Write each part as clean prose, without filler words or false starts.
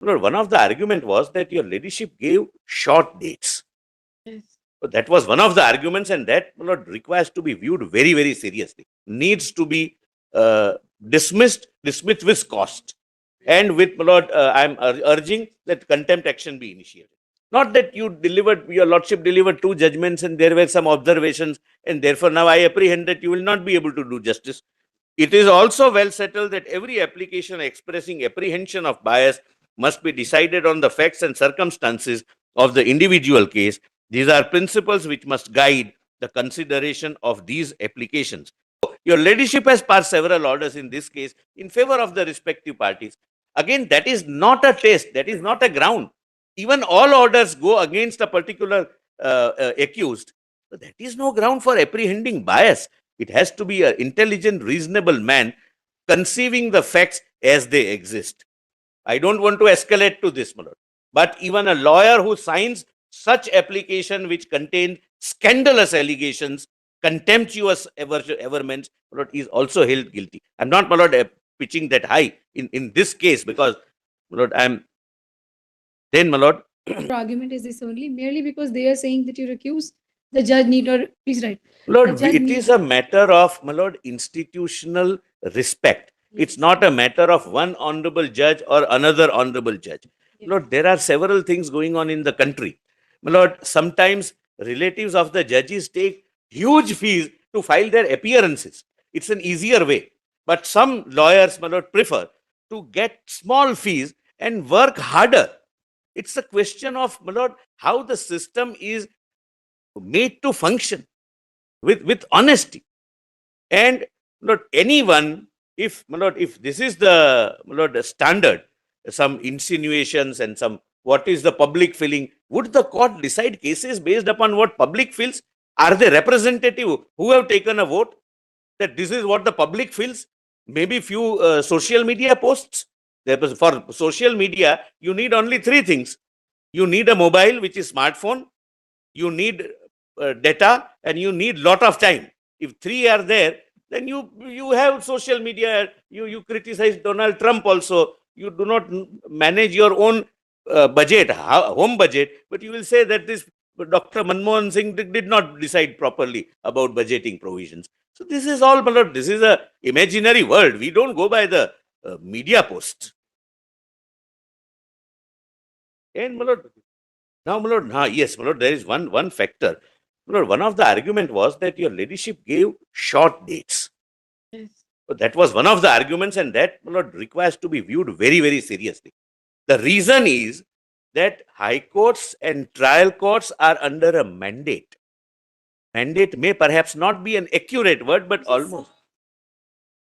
Lord, one of the argument was that your ladyship gave short dates. Yes. So that was one of the arguments, and that, Lord, requires to be viewed very, very seriously. Needs to be dismissed with cost. And with, Lord, I'm urging that contempt action be initiated. Not that your lordship delivered two judgments and there were some observations, and therefore now I apprehend that you will not be able to do justice. It is also well settled that every application expressing apprehension of bias must be decided on the facts and circumstances of the individual case. These are principles which must guide the consideration of these applications. Your ladyship has passed several orders in this case in favor of the respective parties. Again, that is not a test, that is not a ground. Even all orders go against a particular accused. So that is no ground for apprehending bias. It has to be an intelligent, reasonable man conceiving the facts as they exist. I don't want to escalate to this, my lord. But even a lawyer who signs such application which contains scandalous allegations, contemptuous averments, my lord, is also held guilty. I'm not, my lord, pitching that high in this case because, my lord, my lord, Your argument is this only merely because they are saying that you're accused. The judge need not please write. Lord, judge it need- is a matter of, my lord, institutional respect. It's not a matter of one honorable judge or another honorable judge. Yes. Lord, there are several things going on in the country. My lord, sometimes relatives of the judges take huge fees to file their appearances. It's an easier way. But some lawyers, my lord, prefer to get small fees and work harder. It's a question of, my lord, how the system is made to function with honesty. And, not anyone, if, my lord, if this is the, my lord, the standard, some insinuations and some what is the public feeling, would the court decide cases based upon what public feels? Are they representative who have taken a vote that this is what the public feels? Maybe few social media posts. For social media, you need only three things. You need a mobile, which is smartphone. You need data, and you need lot of time. If three are there, then you have social media. You criticize Donald Trump also. You do not manage your own budget, home budget, but you will say that this Dr. Manmohan Singh did not decide properly about budgeting provisions. So this is all, my lord, this is a imaginary world. We don't go by the media posts. And, my lord, now, my lord, yes, my lord, there is one factor. My lord, one of the argument was that your ladyship gave short dates. Yes. So that was one of the arguments, and that, my lord, requires to be viewed very, very seriously. The reason is that high courts and trial courts are under a mandate. Mandate may perhaps not be an accurate word, but almost.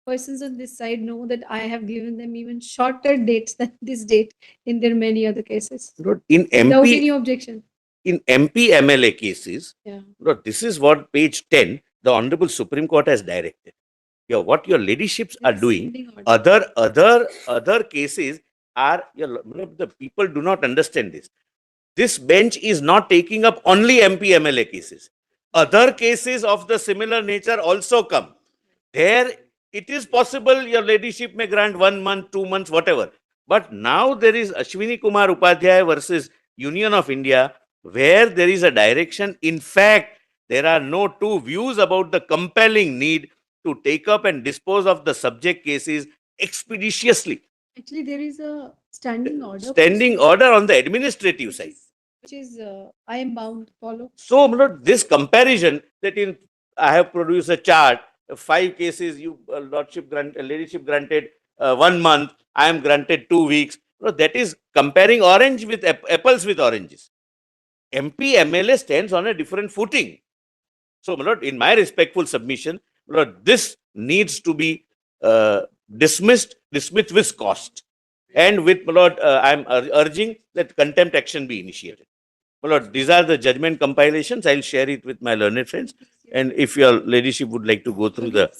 Persons on this side know that I have given them even shorter dates than this date in their many other cases. Lord, in Without any MP, objection. in MP MLA cases, Yeah. Lord, this is what page 10, the Honorable Supreme Court has directed. What your ladyships are That's doing, standing order. other cases are, the people do not understand this. This bench is not taking up only MP MLA cases. Other cases of the similar nature also come. There, it is possible your ladyship may grant 1 month, 2 months, whatever. But now there is Ashwini Kumar Upadhyay versus Union of India, where there is a direction. In fact, there are no two views about the compelling need to take up and dispose of the subject cases expeditiously. Actually, there is a standing order. Standing order on the administrative side. Which is I am bound to follow. So, my lord, this comparison that I have produced a chart, 5 cases, ladyship granted 1 month, I am granted 2 weeks. No, that is comparing orange with apples with oranges. MP MLA stands on a different footing. So, my lord, in my respectful submission, my lord, this needs to be dismissed with cost. And with, my lord, I am urging that contempt action be initiated. My lord, these are the judgment compilations. I'll share it with my learned friends. And if your ladyship would like to go through the...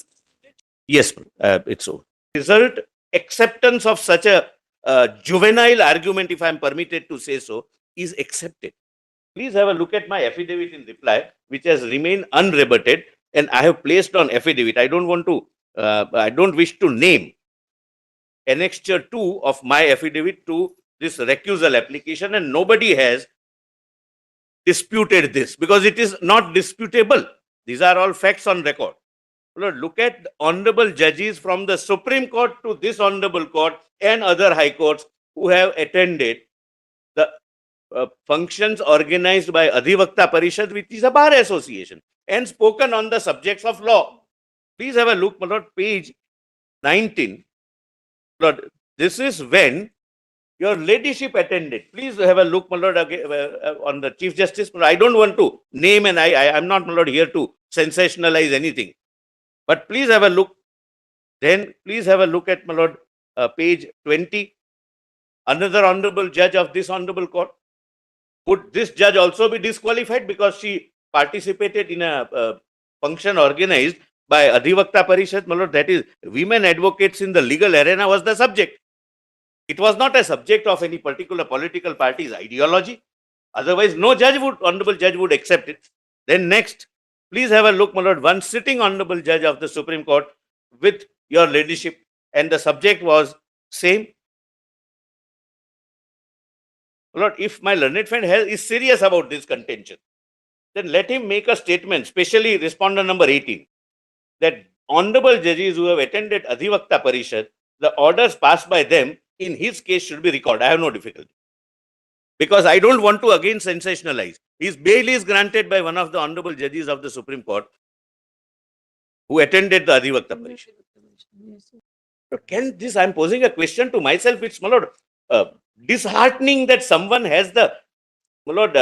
Yes, it's so. Result, acceptance of such a juvenile argument, if I am permitted to say so, is accepted. Please have a look at my affidavit in reply, which has remained unrebutted, and I have placed on affidavit. I don't wish to name annexure 2 of my affidavit to this recusal application, and nobody has disputed this because it is not disputable. These are all facts on record. Lord, look at the honorable judges from the Supreme Court to this honorable court and other high courts who have attended the functions organized by Adhivakta Parishad, which is a bar association, and spoken on the subjects of law. Please have a look, my lord, page 19. Lord, this is when your ladyship attended. Please have a look, my lord, on the Chief Justice. I don't want to name, and I'm not, my lord, here to sensationalize anything. But please have a look. Then please have a look at, my lord, page 20. Another honorable judge of this honorable court. Would this judge also be disqualified because she participated in a function organized by Adhivakta Parishad? My lord, that is, women advocates in the legal arena was the subject. It was not a subject of any particular political party's ideology. Otherwise, no judge would, honorable judge would accept it. Then next, please have a look, my lord, one sitting honorable judge of the Supreme Court with your ladyship, and the subject was same. My lord, if my learned friend is serious about this contention, then let him make a statement, especially respondent number 18, that honorable judges who have attended Adhivakta Parishad, the orders passed by them in his case should be recorded. I have no difficulty. Because I don't want to again sensationalize. His bail is granted by one of the honorable judges of the Supreme Court who attended the Adhivakta Parishad. So can this, I'm posing a question to myself, it's, my lord, disheartening that someone has the, my lord,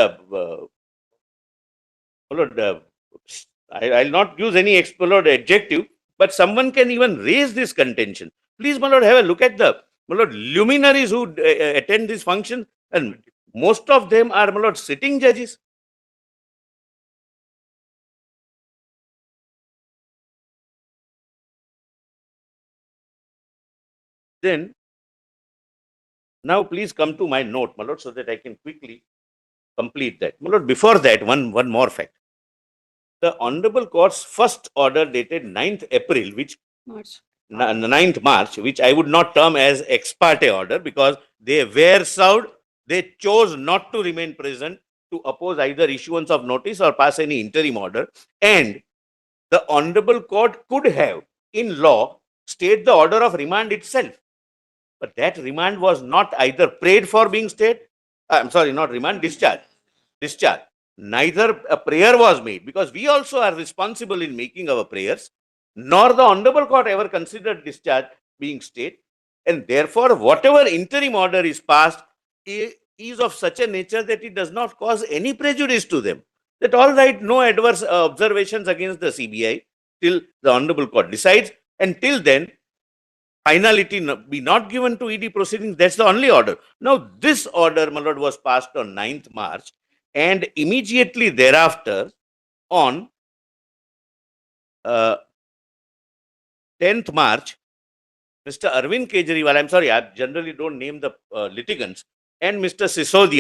I'll not use any adjective, but someone can even raise this contention. Please, my lord, have a look at the, my lord, luminaries who attend this function, and most of them are, my lord, sitting judges. Then, now please come to my note, my lord, so that I can quickly complete that. My lord, before that, one more fact. The Honorable Court's first order dated 9th April, which March. 9th March, which I would not term as ex parte order because they were served, they chose not to remain present to oppose either issuance of notice or pass any interim order. And the Honorable Court could have, in law, stayed the order of remand itself. But that remand was not either prayed for being stayed, I'm sorry, not remand, discharge. Neither a prayer was made, because we also are responsible in making our prayers, nor the Honorable Court ever considered discharge being stayed. And therefore, whatever interim order is passed is of such a nature that it does not cause any prejudice to them. That all right, no adverse observations against the CBI till the Honorable Court decides. Until then, finality be not given to ED proceedings. That's the only order. Now, this order, my lord, was passed on 9th March, and immediately thereafter, on 10th March, Mr. Arvind Kerjriwal, I'm sorry, I generally don't name the litigants, and Mr. Sisodia